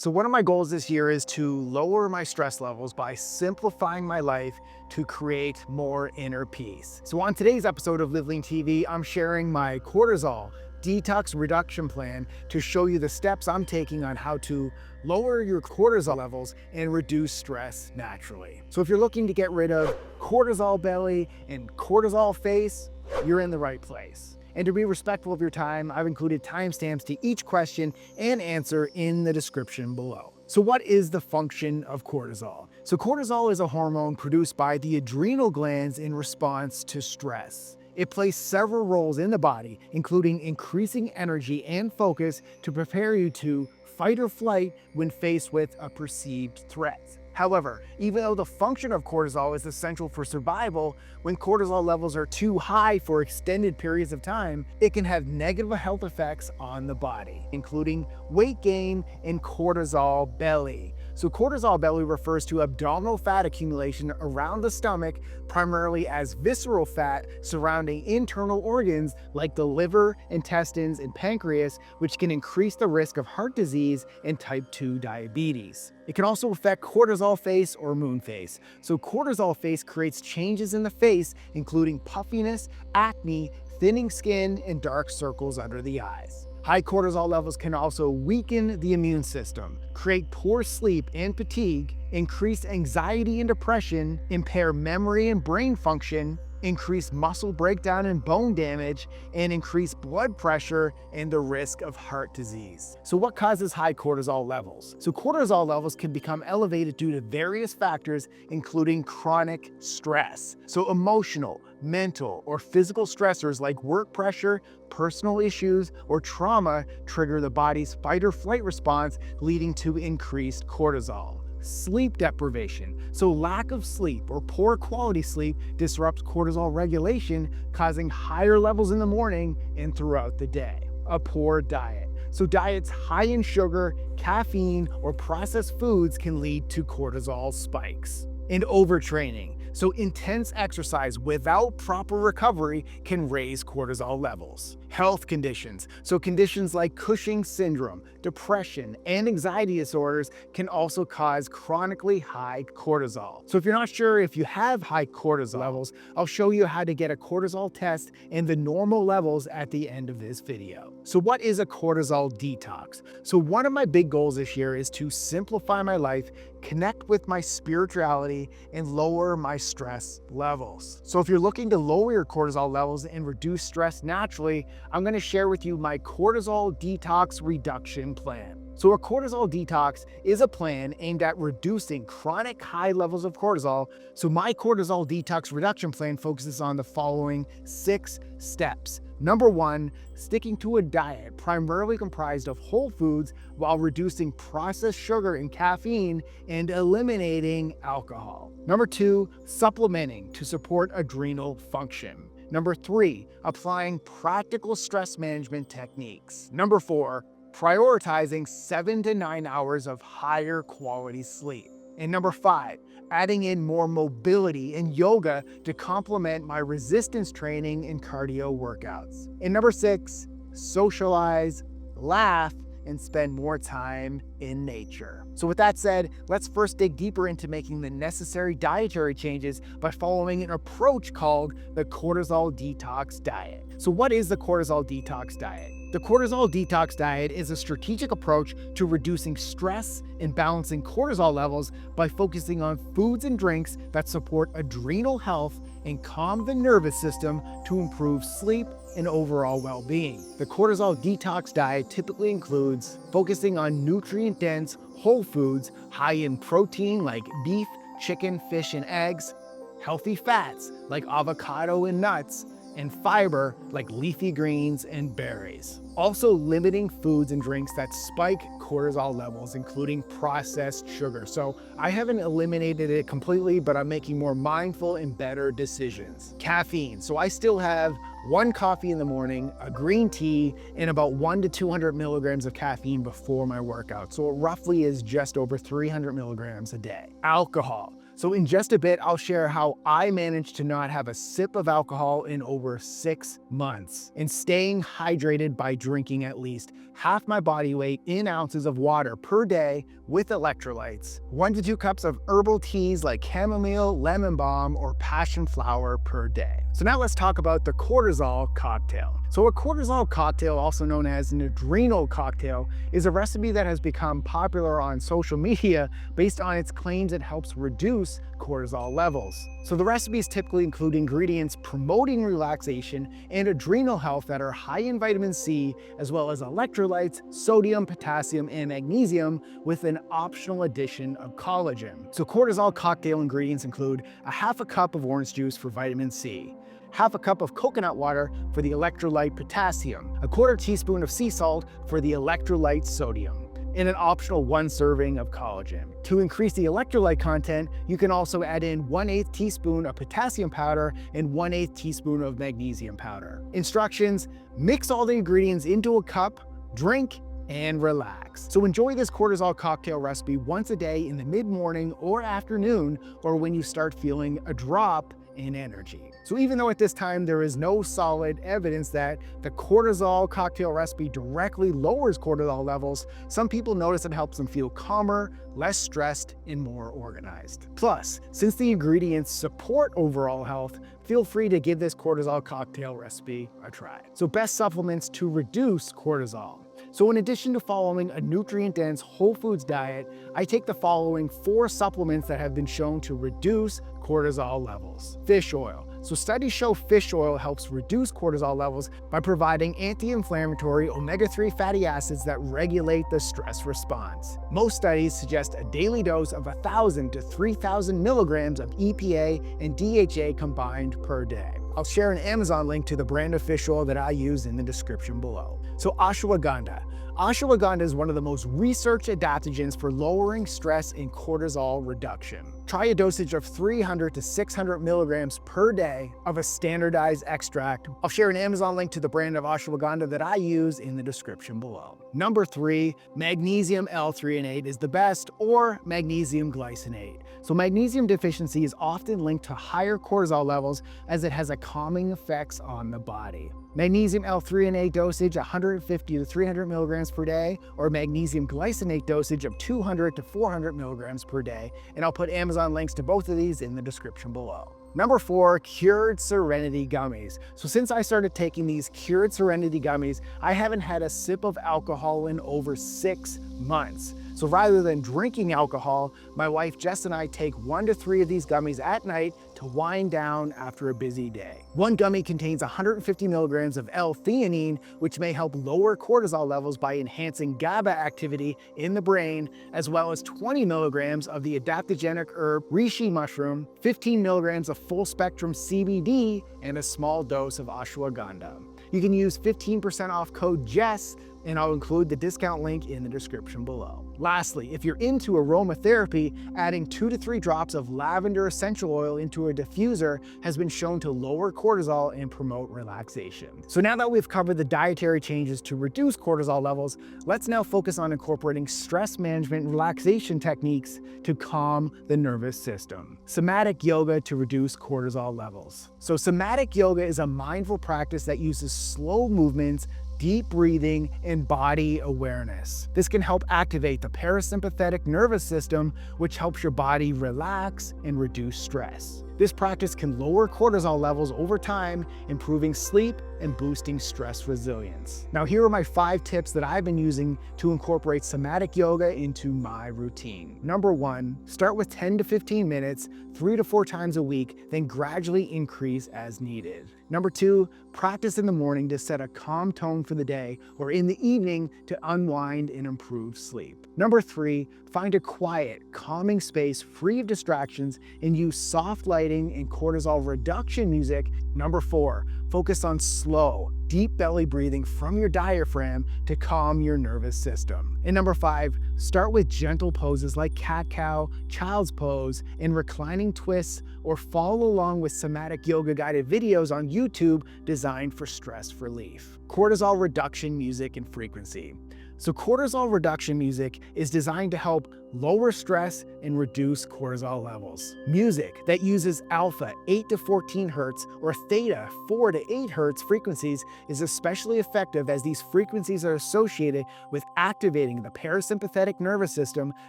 So one of my goals this year is to lower my stress levels by simplifying my life to create more inner peace. So on today's episode of Live Lean TV, I'm sharing my Cortisol Detox Reduction Plan to show you the steps I'm taking on how to lower your cortisol levels and reduce stress naturally. So if you're looking to get rid of cortisol belly and cortisol face, you're in the right place. And to be respectful of your time, I've included timestamps to each question and answer in the description below. So what is the function of cortisol? So cortisol is a hormone produced by the adrenal glands in response to stress. It plays several roles in the body, including increasing energy and focus to prepare you to fight or flight when faced with a perceived threat. However, even though the function of cortisol is essential for survival, when cortisol levels are too high for extended periods of time, it can have negative health effects on the body, including weight gain and cortisol belly. So cortisol belly refers to abdominal fat accumulation around the stomach, primarily as visceral fat surrounding internal organs like the liver, intestines, and pancreas, which can increase the risk of heart disease and type 2 diabetes. It can also affect cortisol face or moon face. So cortisol face creates changes in the face, including puffiness, acne, thinning skin, and dark circles under the eyes. High cortisol levels can also weaken the immune system, create poor sleep and fatigue, increase anxiety and depression, impair memory and brain function, increase muscle breakdown and bone damage, and increase blood pressure and the risk of heart disease. So what causes high cortisol levels? So cortisol levels can become elevated due to various factors, including chronic stress. So emotional, mental, or physical stressors like work pressure, personal issues, or trauma trigger the body's fight or flight response, leading to increased cortisol. Sleep deprivation. So lack of sleep or poor quality sleep disrupts cortisol regulation, causing higher levels in the morning and throughout the day. A poor diet. So diets high in sugar, caffeine, or processed foods can lead to cortisol spikes. And overtraining. So intense exercise without proper recovery can raise cortisol levels. Health conditions. So conditions like Cushing's syndrome, depression, and anxiety disorders can also cause chronically high cortisol. So if you're not sure if you have high cortisol levels, I'll show you how to get a cortisol test and the normal levels at the end of this video. So what is a cortisol detox? So one of my big goals this year is to simplify my life, connect with my spirituality, and lower my stress levels. So if you're looking to lower your cortisol levels and reduce stress naturally, I'm going to share with you my Cortisol Detox Reduction Plan. So a cortisol detox is a plan aimed at reducing chronic high levels of cortisol. So my Cortisol Detox Reduction Plan focuses on the following 6 steps. Number 1, sticking to a diet primarily comprised of whole foods while reducing processed sugar and caffeine and eliminating alcohol. Number 2, supplementing to support adrenal function. Number 3, applying practical stress management techniques. Number 4, prioritizing 7 to 9 hours of higher quality sleep. And number 5, adding in more mobility and yoga to complement my resistance training and cardio workouts. And number 6, socialize, laugh, and spend more time in nature. So with that said, let's first dig deeper into making the necessary dietary changes by following an approach called the cortisol detox diet. So what is the cortisol detox diet? The cortisol detox diet is a strategic approach to reducing stress and balancing cortisol levels by focusing on foods and drinks that support adrenal health and calm the nervous system to improve sleep and overall well-being. The cortisol detox diet typically includes focusing on nutrient-dense whole foods high in protein like beef, chicken, fish, and eggs, healthy fats like avocado and nuts, and fiber like leafy greens and berries. Also limiting foods and drinks that spike cortisol levels, including processed sugar. So I haven't eliminated it completely, but I'm making more mindful and better decisions. Caffeine. So I still have 1 coffee in the morning, a green tea, and about 1 to 200 milligrams of caffeine before my workout. So it roughly is just over 300 milligrams a day. Alcohol. So in just a bit, I'll share how I managed to not have a sip of alcohol in over 6 months and staying hydrated by drinking at least half my body weight in ounces of water per day with electrolytes, 1 to 2 cups of herbal teas like chamomile, lemon balm, or passion flower per day. So now let's talk about the cortisol cocktail. So a cortisol cocktail, also known as an adrenal cocktail, is a recipe that has become popular on social media based on its claims it helps reduce cortisol levels. So the recipes typically include ingredients promoting relaxation and adrenal health that are high in vitamin C, as well as electrolytes, sodium, potassium, and magnesium, with an optional addition of collagen. So cortisol cocktail ingredients include a half a cup of orange juice for vitamin C, half a cup of coconut water for the electrolyte potassium, a 1/4 teaspoon of sea salt for the electrolyte sodium, and an optional 1 serving of collagen. To increase the electrolyte content, you can also add in 1/8 teaspoon of potassium powder and 1/8 teaspoon of magnesium powder. Instructions: mix all the ingredients into a cup, drink, and relax. So enjoy this cortisol cocktail recipe once a day in the mid-morning or afternoon, or when you start feeling a drop in energy. So even though at this time there is no solid evidence that the cortisol cocktail recipe directly lowers cortisol levels, some people notice it helps them feel calmer, less stressed, and more organized. Plus, since the ingredients support overall health, feel free to give this cortisol cocktail recipe a try. So best supplements to reduce cortisol. So in addition to following a nutrient-dense whole foods diet, I take the following 4 supplements that have been shown to reduce cortisol levels. Fish oil. So studies show fish oil helps reduce cortisol levels by providing anti-inflammatory omega-3 fatty acids that regulate the stress response. Most studies suggest a daily dose of 1,000 to 3,000 milligrams of EPA and DHA combined per day. I'll share an Amazon link to the brand of fish oil that I use in the description below. So ashwagandha. Ashwagandha is one of the most researched adaptogens for lowering stress and cortisol reduction. Try a dosage of 300 to 600 milligrams per day of a standardized extract. I'll share an Amazon link to the brand of ashwagandha that I use in the description below. Number 3, magnesium L-threonate is the best, or magnesium glycinate. So magnesium deficiency is often linked to higher cortisol levels as it has a calming effects on the body. Magnesium L-threonate dosage 150 to 300 milligrams per day, or magnesium glycinate dosage of 200 to 400 milligrams per day, and I'll put Amazon links to both of these in the description below. Number 4, cured Serenity gummies. So since I started taking these cured Serenity gummies, I haven't had a sip of alcohol in over 6 months. So rather than drinking alcohol, my wife Jess and I take 1 to 3 of these gummies at night to wind down after a busy day. One gummy contains 150 milligrams of L-theanine, which may help lower cortisol levels by enhancing GABA activity in the brain, as well as 20 milligrams of the adaptogenic herb reishi mushroom, 15 milligrams of full-spectrum CBD, and a small dose of ashwagandha. You can use 15% off code JESS, and I'll include the discount link in the description below. Lastly, if you're into aromatherapy, adding 2 to 3 drops of lavender essential oil into a diffuser has been shown to lower cortisol and promote relaxation. So now that we've covered the dietary changes to reduce cortisol levels, let's now focus on incorporating stress management and relaxation techniques to calm the nervous system. Somatic yoga to reduce cortisol levels. So somatic yoga is a mindful practice that uses slow movements, deep breathing, and body awareness. This can help activate the parasympathetic nervous system, which helps your body relax and reduce stress. This practice can lower cortisol levels over time, improving sleep and boosting stress resilience. Now, here are my 5 tips that I've been using to incorporate somatic yoga into my routine. Number 1, start with 10 to 15 minutes, 3 to 4 times a week, then gradually increase as needed. Number 2, practice in the morning to set a calm tone for the day, or in the evening to unwind and improve sleep. Number 3, find a quiet, calming space free of distractions and use soft lighting and cortisol reduction music. Number 4, focus on slow, deep belly breathing from your diaphragm to calm your nervous system. And number 5, start with gentle poses like cat-cow, child's pose, and reclining twists, or follow along with somatic yoga guided videos on YouTube designed for stress relief. Cortisol reduction music and frequency. So cortisol reduction music is designed to help lower stress, and reduce cortisol levels. Music that uses alpha 8 to 14 Hz or theta 4 to 8 Hz frequencies is especially effective as these frequencies are associated with activating the parasympathetic nervous system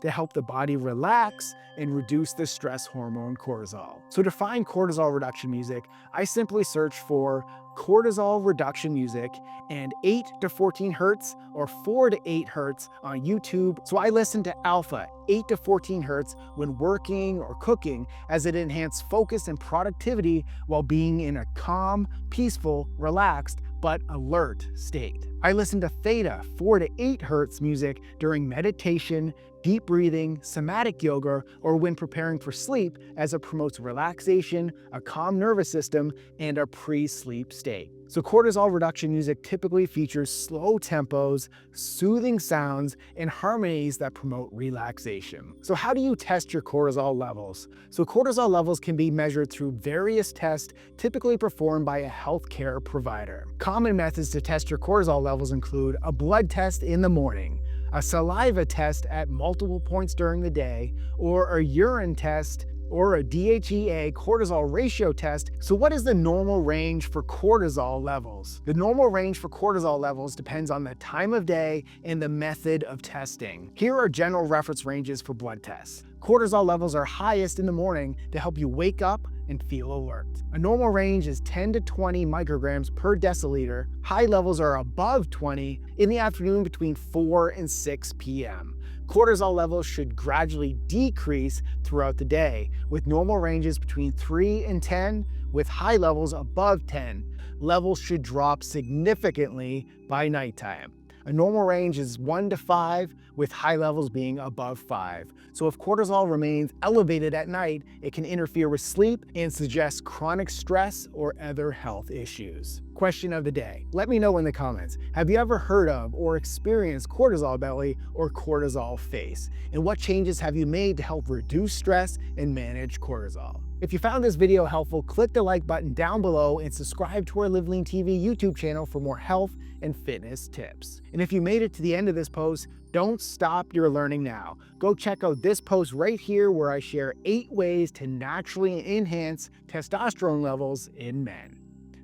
to help the body relax and reduce the stress hormone cortisol. So to find cortisol reduction music, I simply search for cortisol reduction music and 8 to 14 Hertz or 4 to 8 Hertz on YouTube. So I listen to alpha 8 to 14 Hertz when working or cooking, as it enhances focus and productivity while being in a calm, peaceful, relaxed, but alert state. I listen to theta 4 to 8 Hertz music during meditation, deep breathing, somatic yoga, or when preparing for sleep, as it promotes relaxation, a calm nervous system, and a pre-sleep state. So cortisol reduction music typically features slow tempos, soothing sounds, and harmonies that promote relaxation. So how do you test your cortisol levels? So cortisol levels can be measured through various tests typically performed by a healthcare provider. Common methods to test your cortisol levels include a blood test in the morning, a saliva test at multiple points during the day, or a urine test, or a DHEA cortisol ratio test. So what is the normal range for cortisol levels? The normal range for cortisol levels depends on the time of day and the method of testing. Here are general reference ranges for blood tests. Cortisol levels are highest in the morning to help you wake up and feel alert. A normal range is 10 to 20 micrograms per deciliter. High levels are above 20 in the afternoon between 4 and 6 p.m. Cortisol levels should gradually decrease throughout the day, with normal ranges between 3 and 10, with high levels above 10. Levels should drop significantly by nighttime. A normal range is 1 to 5, with high levels being above 5. So if cortisol remains elevated at night, it can interfere with sleep and suggest chronic stress or other health issues. Question of the day. Let me know in the comments. Have you ever heard of or experienced cortisol belly or cortisol face? And what changes have you made to help reduce stress and manage cortisol? If you found this video helpful, click the like button down below and subscribe to our Live Lean TV YouTube channel for more health and fitness tips. And if you made it to the end of this post, don't stop your learning now. Go check out this post right here where I share 8 ways to naturally enhance testosterone levels in men.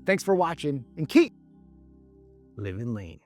Thanks for watching and keep living lean.